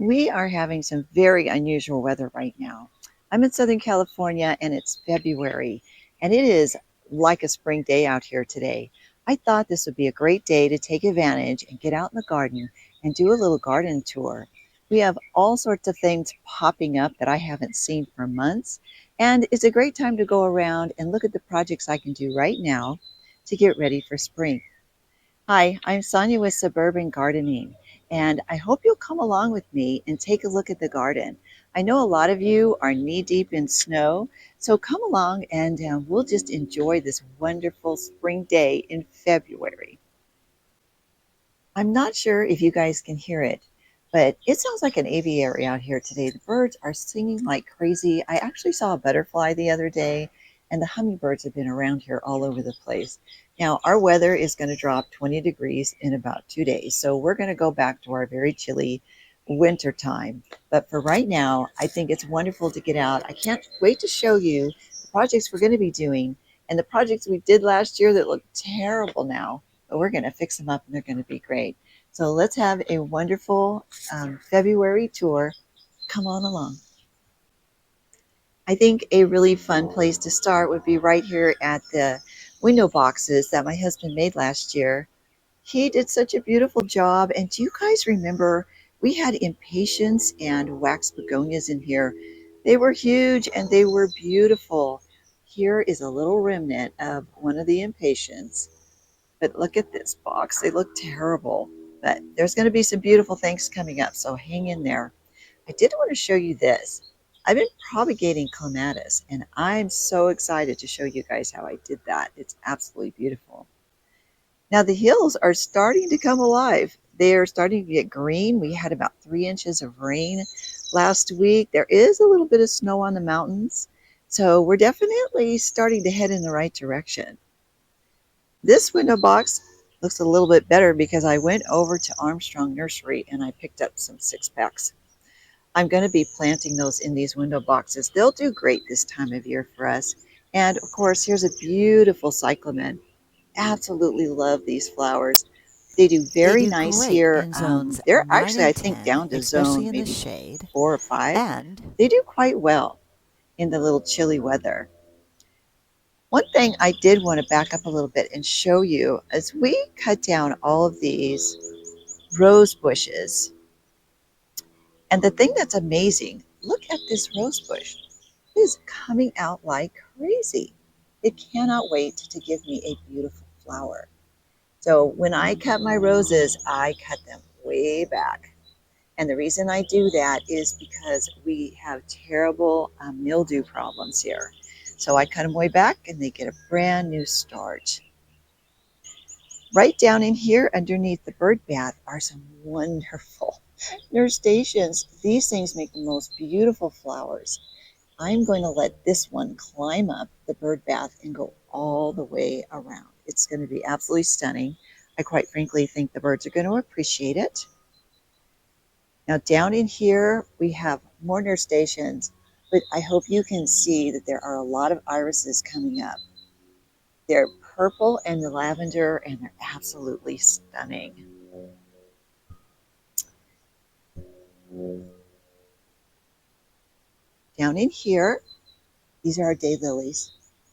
We are having some very unusual weather right now. I'm in Southern California and it's February, and it is like a spring day out here today. I thought this would be a great day to take advantage and get out in the garden and do a little garden tour. We have all sorts of things popping up that I haven't seen for months, and it's a great time to go around and look at the projects I can do right now to get ready for spring. Hi, I'm Sonia with Suburban Gardening, and I hope you'll come along with me and take a look at the garden. I know a lot of you are knee deep in snow, so come along and we'll just enjoy this wonderful spring day in February. I'm not sure if you guys can hear it, but it sounds like an aviary out here today. The birds are singing like crazy. I actually saw a butterfly the other day, and the hummingbirds have been around here all over the place. Now, our weather is going to drop 20 degrees in about 2 days, so we're going to go back to our very chilly winter time. But for right now, I think it's wonderful to get out. I can't wait to show you the projects we're going to be doing and the projects we did last year that look terrible now, but we're going to fix them up and they're going to be great. So let's have a wonderful February tour. Come on along. I think a really fun place to start would be right here at the window boxes that my husband made last year. He did such a beautiful job. And do you guys remember we had impatiens and wax begonias in here? They were huge and they were beautiful. Here is a little remnant of one of the impatiens. But look at this box. They look terrible. But there's going to be some beautiful things coming up, so hang in there. I did want to show you this. I've been propagating clematis, and I'm so excited to show you guys how I did that. It's absolutely beautiful. Now the hills are starting to come alive. They are starting to get green. We had about 3 inches of rain last week. There is a little bit of snow on the mountains, so we're definitely starting to head in the right direction. This window box looks a little bit better because I went over to Armstrong Nursery and I picked up some 6 packs. I'm going to be planting those in these window boxes. They'll do great this time of year for us. And of course, here's a beautiful cyclamen. Absolutely love these flowers. They do They very do nice great here. in zones They're 9 actually, I and think, 10, down to especially zone in the maybe shade, 4 or 5. and They do quite well in the little chilly weather. One thing I did want to back up a little bit and show you as we cut down all of these rose bushes. And the thing that's amazing, look at this rose bush. It is coming out like crazy. It cannot wait to give me a beautiful flower. So when I cut my roses, I cut them way back. And the reason I do that is because we have terrible mildew problems here. So I cut them way back and they get a brand new start. Right down in here underneath the bird bath are some wonderful nasturtiums. These things make the most beautiful flowers. I'm going to let this one climb up the bird bath and go all the way around. It's going to be absolutely stunning. I quite frankly think the birds are going to appreciate it. Now down in here we have more nasturtiums, but I hope you can see that there are a lot of irises coming up. They're purple and the lavender and they're absolutely stunning. Down in here, these are our daylilies,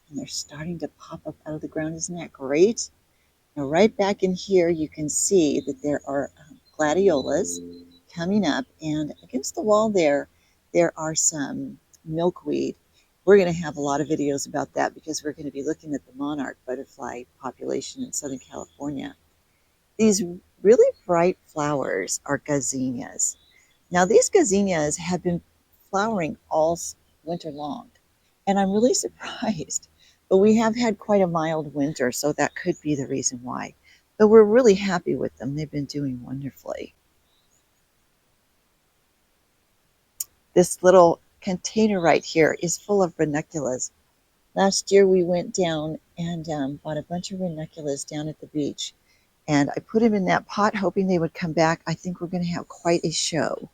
and they're starting to pop up out of the ground. Isn't that great? Now, right back in here, you can see that there are gladiolus coming up, and against the wall there are some milkweed. We're going to have a lot of videos about that because we're going to be looking at the monarch butterfly population in Southern California. These really bright flowers are gazinias. Now, these gazinias have been flowering all winter long, and I'm really surprised. But we have had quite a mild winter, so that could be the reason why. But we're really happy with them. They've been doing wonderfully. This little container right here is full of ranunculus. Last year we went down and bought a bunch of ranunculus down at the beach. And I put them in that pot hoping they would come back. I think we're going to have quite a show.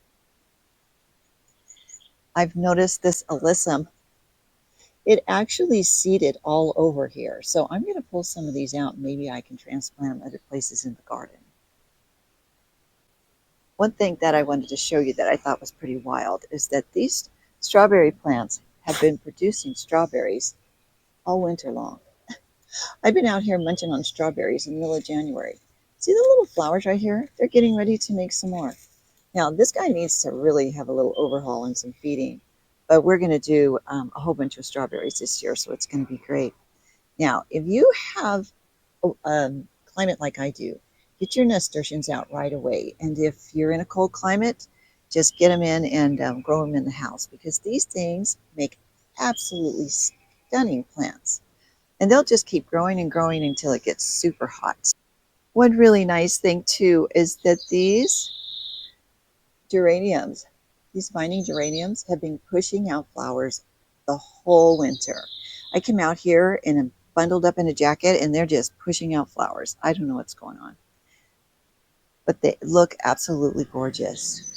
I've noticed this alyssum. It actually seeded all over here. So I'm going to pull some of these out and maybe I can transplant them other places in the garden. One thing that I wanted to show you that I thought was pretty wild is that these strawberry plants have been producing strawberries all winter long. I've been out here munching on strawberries in the middle of January. See the little flowers right here? They're getting ready to make some more. Now, this guy needs to really have a little overhaul and some feeding, but we're going to do a whole bunch of strawberries this year, so it's going to be great. Now, if you have climate like I do, get your nasturtiums out right away. And if you're in a cold climate, just get them in and grow them in the house because these things make absolutely stunning plants. And they'll just keep growing and growing until it gets super hot. One really nice thing too is that these geraniums, these vining geraniums, have been pushing out flowers the whole winter. I came out here and I'm bundled up in a jacket and they're just pushing out flowers. I don't know what's going on, but they look absolutely gorgeous.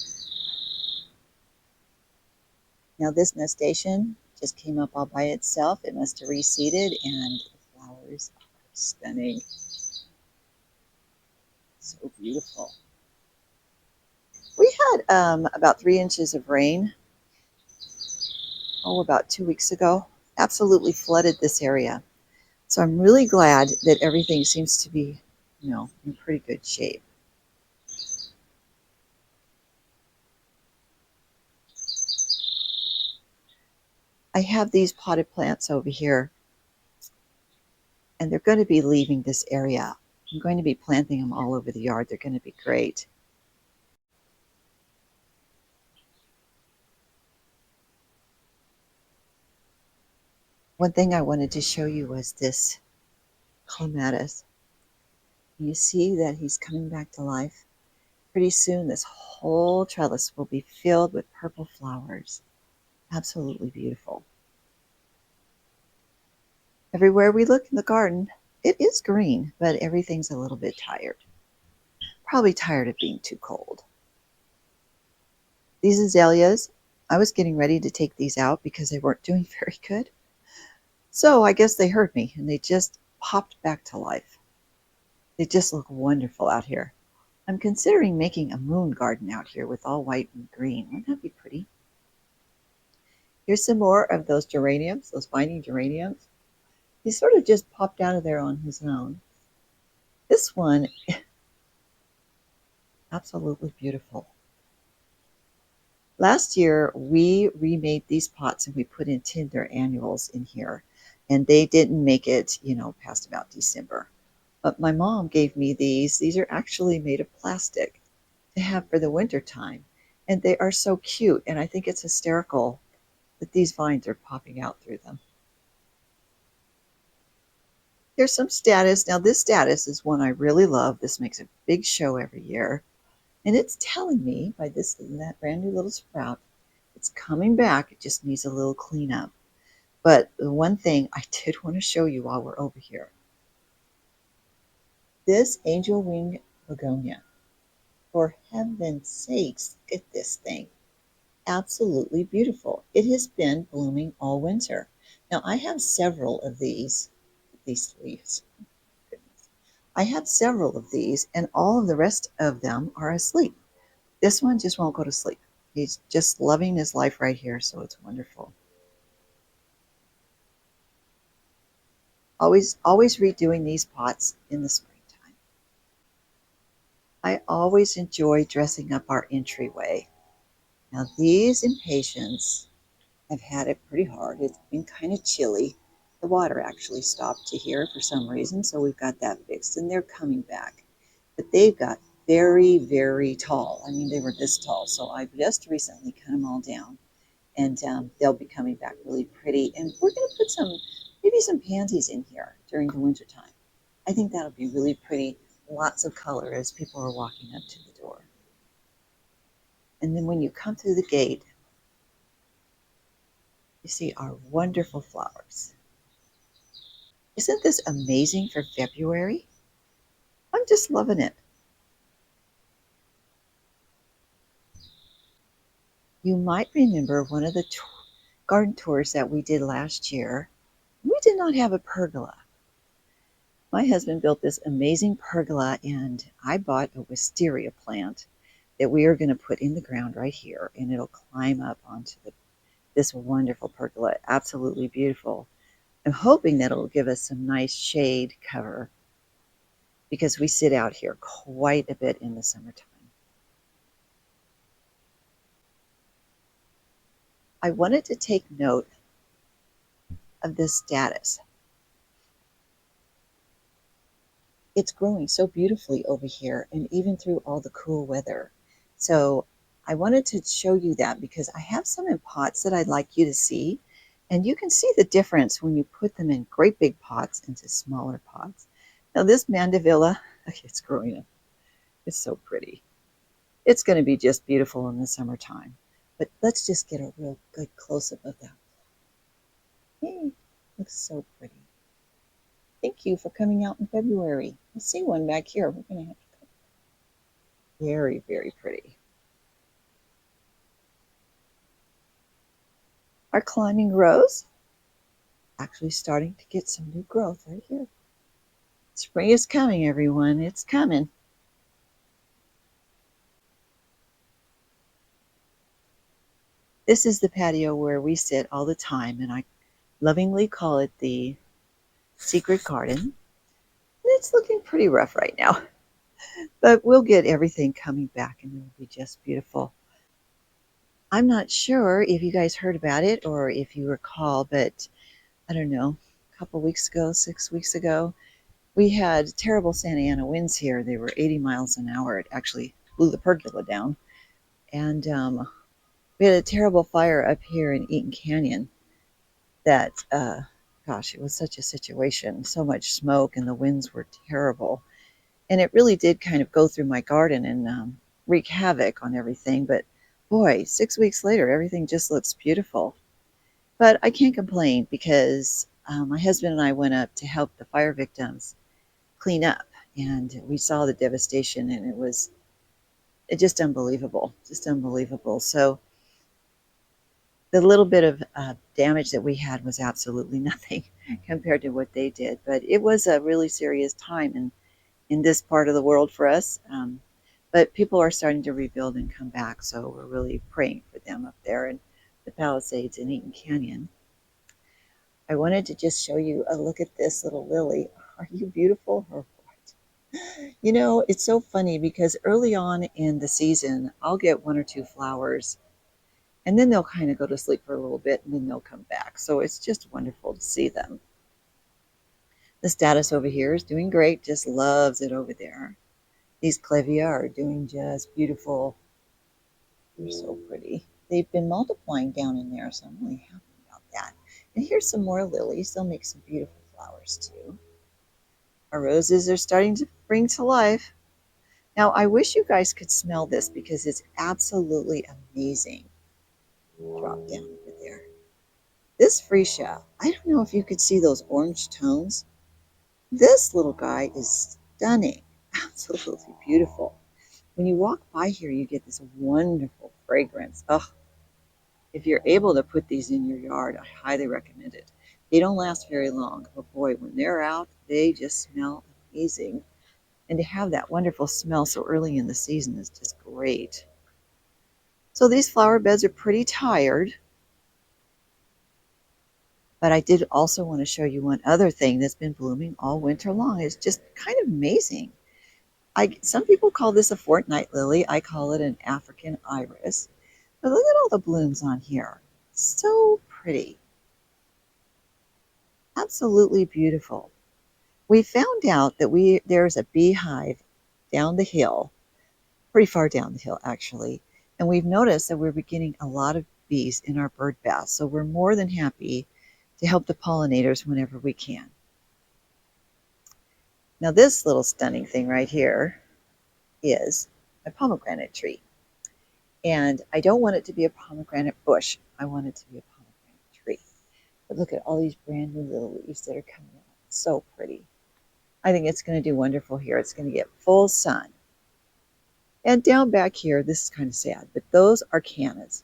Now this nastation just came up all by itself. It must have reseeded and the flowers are stunning. So beautiful. We had about 3 inches of rain, about 2 weeks ago. Absolutely flooded this area. So I'm really glad that everything seems to be, in pretty good shape. I have these potted plants over here, and they're going to be leaving this area. I'm going to be planting them all over the yard. They're going to be great. One thing I wanted to show you was this clematis. You see that he's coming back to life. Pretty soon this whole trellis will be filled with purple flowers. Absolutely beautiful. Everywhere we look in the garden, it is green, but everything's a little bit tired. Probably tired of being too cold. These azaleas, I was getting ready to take these out because they weren't doing very good. So I guess they heard me and they just popped back to life. They just look wonderful out here. I'm considering making a moon garden out here with all white and green. Wouldn't that be pretty? Here's some more of those geraniums, those vining geraniums. He sort of just popped out of there on his own. This one, absolutely beautiful. Last year, we remade these pots and we put in Tinder annuals in here. And they didn't make it, past about December. But my mom gave me these. These are actually made of plastic to have for the winter time. And they are so cute. And I think it's hysterical that these vines are popping out through them. Here's some status. Now, this status is one I really love. This makes a big show every year. And it's telling me by that brand new little sprout, it's coming back. It just needs a little cleanup. But the one thing I did want to show you while we're over here, this angel wing begonia. For heaven's sakes, look at this thing. Absolutely beautiful. It has been blooming all winter. Now I have several of these leaves. Goodness. I have several of these and all of the rest of them are asleep. This one just won't go to sleep. He's just loving his life right here, so it's wonderful. Always redoing these pots in the springtime. I always enjoy dressing up our entryway. Now these impatiens have had it pretty hard. It's been kind of chilly. The water actually stopped to here for some reason, so we've got that fixed, and they're coming back. But they've got very, very tall. I mean, they were this tall, so I've just recently cut them all down, and they'll be coming back really pretty. And we're going to put maybe some pansies in here during the winter time. I think that'll be really pretty. Lots of color as people are walking up to the door. And then when you come through the gate, you see our wonderful flowers. Isn't this amazing for February? I'm just loving it. You might remember one of the garden tours that we did last year. We did not have a pergola. My husband built this amazing pergola and I bought a wisteria plant that we are going to put in the ground right here, and it'll climb up onto this wonderful pergola. Absolutely beautiful. I'm hoping that it'll give us some nice shade cover because we sit out here quite a bit in the summertime. I wanted to take note of this status. It's growing so beautifully over here, and even through all the cool weather. So I wanted to show you that because I have some in pots that I'd like you to see. And you can see the difference when you put them in great big pots into smaller pots. Now this mandevilla, it's growing up. It's so pretty. It's going to be just beautiful in the summertime. But let's just get a real good close-up of that. Hey, looks so pretty. Thank you for coming out in February. I see one back here. We're going to have to come. Very, very pretty. Our climbing rose actually starting to get some new growth right here. Spring is coming, everyone. It's coming. This is the patio where we sit all the time, and I lovingly call it the secret garden. And it's looking pretty rough right now, but we'll get everything coming back and it'll be just beautiful. I'm not sure if you guys heard about it or if you recall, but I don't know, a couple weeks ago, 6 weeks ago, we had terrible Santa Ana winds here. They were 80 miles an hour. It actually blew the pergola down. And we had a terrible fire up here in Eaton Canyon that, gosh, it was such a situation. So much smoke and the winds were terrible. And it really did kind of go through my garden and wreak havoc on everything. But boy, 6 weeks later, everything just looks beautiful. But I can't complain because my husband and I went up to help the fire victims clean up, and we saw the devastation, and it was just unbelievable. So the little bit of damage that we had was absolutely nothing compared to what they did. But it was a really serious time in this part of the world for us. But people are starting to rebuild and come back, so we're really praying for them up there in the Palisades in Eaton Canyon. I wanted to just show you a look at this little lily. Are you beautiful or what? You know, it's so funny because early on in the season, I'll get one or two flowers and then they'll kind of go to sleep for a little bit and then they'll come back. So it's just wonderful to see them. The status over here is doing great, just loves it over there. These clevia are doing just beautiful. They're so pretty. They've been multiplying down in there, so I'm really happy about that. And here's some more lilies. They'll make some beautiful flowers too. Our roses are starting to spring to life. Now, I wish you guys could smell this because it's absolutely amazing. Drop down over there. This freesia, I don't know if you could see those orange tones. This little guy is stunning, absolutely beautiful. When you walk by here, you get this wonderful fragrance. Oh, if you're able to put these in your yard, I highly recommend it. They don't last very long, but boy, when they're out, they just smell amazing. And to have that wonderful smell so early in the season is just great. So these flower beds are pretty tired, but I did also want to show you one other thing that's been blooming all winter long. It's just kind of amazing. Some people call this a fortnight lily. I call it an African iris. But look at all the blooms on here. So pretty. Absolutely beautiful. We found out that there's a beehive down the hill, pretty far down the hill actually, and we've noticed that we're getting a lot of bees in our bird bath. So we're more than happy to help the pollinators whenever we can. Now this little stunning thing right here is a pomegranate tree. And I don't want it to be a pomegranate bush. I want it to be a pomegranate tree. But look at all these brand new little leaves that are coming out. So pretty. I think it's going to do wonderful here. It's going to get full sun. And down back here, this is kind of sad, but those are cannas.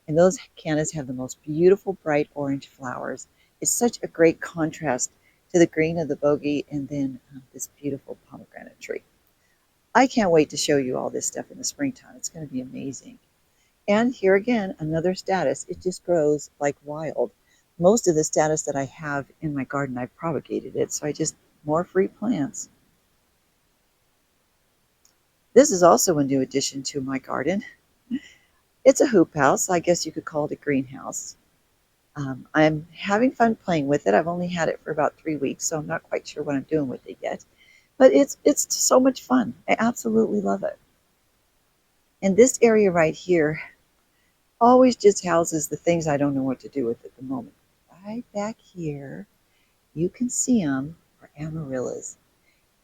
And those cannas have the most beautiful bright orange flowers. It's such a great contrast to the green of the bogey and then this beautiful pomegranate tree. I can't wait to show you all this stuff in the springtime. It's going to be amazing. And here again, another status. It just grows like wild. Most of the status that I have in my garden, I've propagated it, so I just more free plants. This is also a new addition to my garden. It's a hoop house. I guess you could call it a greenhouse. I'm having fun playing with it. I've only had it for about 3 weeks, so I'm not quite sure what I'm doing with it yet. But it's so much fun. I absolutely love it. And this area right here always just houses the things I don't know what to do with at the moment. Right back here, you can see them are amaryllis.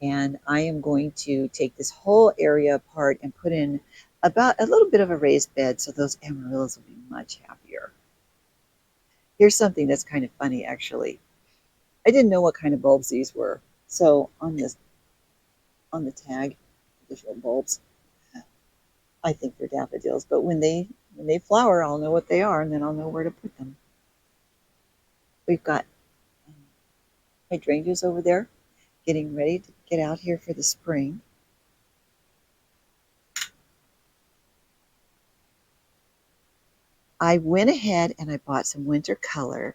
And I am going to take this whole area apart and put in about a little bit of a raised bed so those amaryllis will be much happier. Here's something that's kind of funny, actually. I didn't know what kind of bulbs these were. So on the tag, additional bulbs, I think they're daffodils. But when they flower, I'll know what they are, and then I'll know where to put them. We've got hydrangeas over there, getting ready to get out here for the spring. I went ahead and I bought some winter color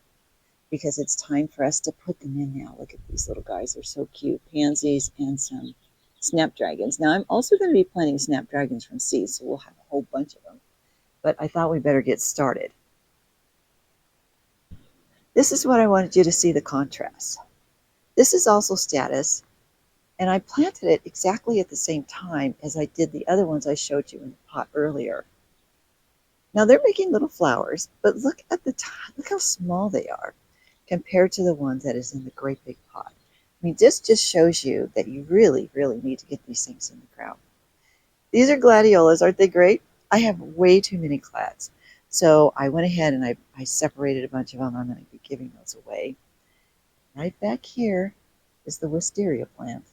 because it's time for us to put them in now. Look at these little guys, they're so cute. Pansies and some snapdragons. Now I'm also going to be planting snapdragons from seeds, so we'll have a whole bunch of them. But I thought we better get started. This is what I wanted you to see, the contrast. This is also status, and I planted it exactly at the same time as I did the other ones I showed you in the pot earlier. Now they're making little flowers, but look at look how small they are compared to the one that is in the great big pot. I mean, this just shows you that you really, really need to get these things in the ground. These are gladiolas, aren't they great? I have way too many glads. So I went ahead and I separated a bunch of them. I'm going to be giving those away. Right back here is the wisteria plant,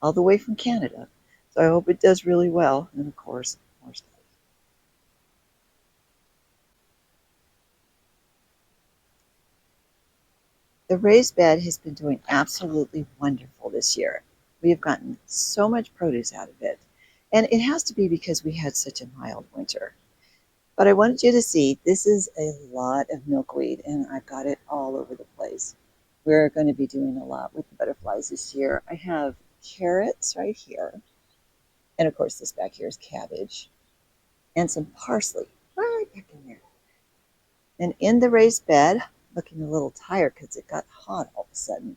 all the way from Canada. So I hope it does really well. And of course, more stuff. The raised bed has been doing absolutely wonderful this year. We have gotten so much produce out of it. And it has to be because we had such a mild winter. But I wanted you to see, this is a lot of milkweed, and I've got it all over the place. We're going to be doing a lot with the butterflies this year. I have carrots right here. And of course, this back here is cabbage. And some parsley right back in there. And in the raised bed, looking a little tired because it got hot all of a sudden.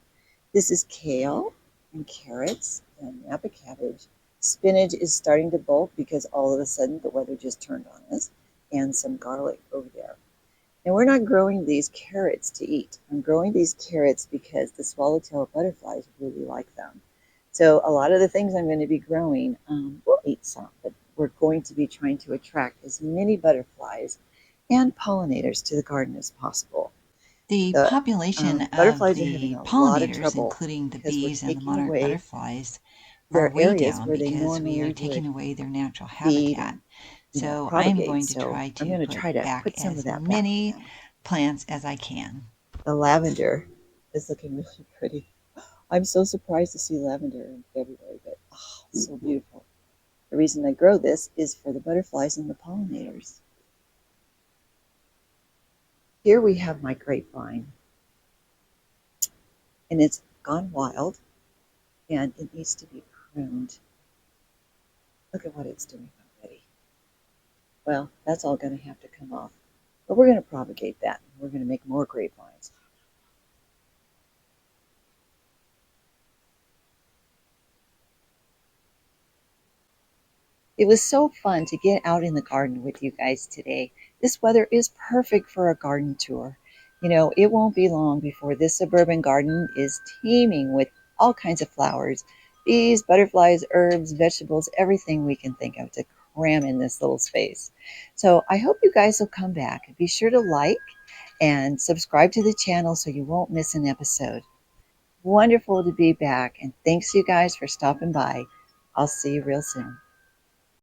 This is kale and carrots and Napa cabbage. Spinach is starting to bolt because all of a sudden the weather just turned on us, and some garlic over there. And we're not growing these carrots to eat. I'm growing these carrots because the swallowtail butterflies really like them. So a lot of the things I'm going to be growing, we'll eat some, but we're going to be trying to attract as many butterflies and pollinators to the garden as possible. The The population of butterflies are having the a lot of pollinators, trouble including the because we're bees and the taking monarch away butterflies, are their way areas down where they because we are normally taking would away their natural feed habitat. and So I am propagate. going to So try I'm to going to put try to back put some of as that back for many them. plants as I can. The lavender is looking really pretty. I'm so surprised to see lavender in February, but oh, it's so beautiful. The reason I grow this is for the butterflies and the pollinators. Here we have my grapevine, and it's gone wild, and it needs to be pruned. Look at what it's doing already. Well, that's all going to have to come off. But we're going to propagate that. We're going to make more grapevines. It was so fun to get out in the garden with you guys today. This weather is perfect for a garden tour. You know, it won't be long before this suburban garden is teeming with all kinds of flowers, bees, butterflies, herbs, vegetables, everything we can think of to cram in this little space. So I hope you guys will come back. Be sure to like and subscribe to the channel so you won't miss an episode. Wonderful to be back, and thanks you guys for stopping by. I'll see you real soon.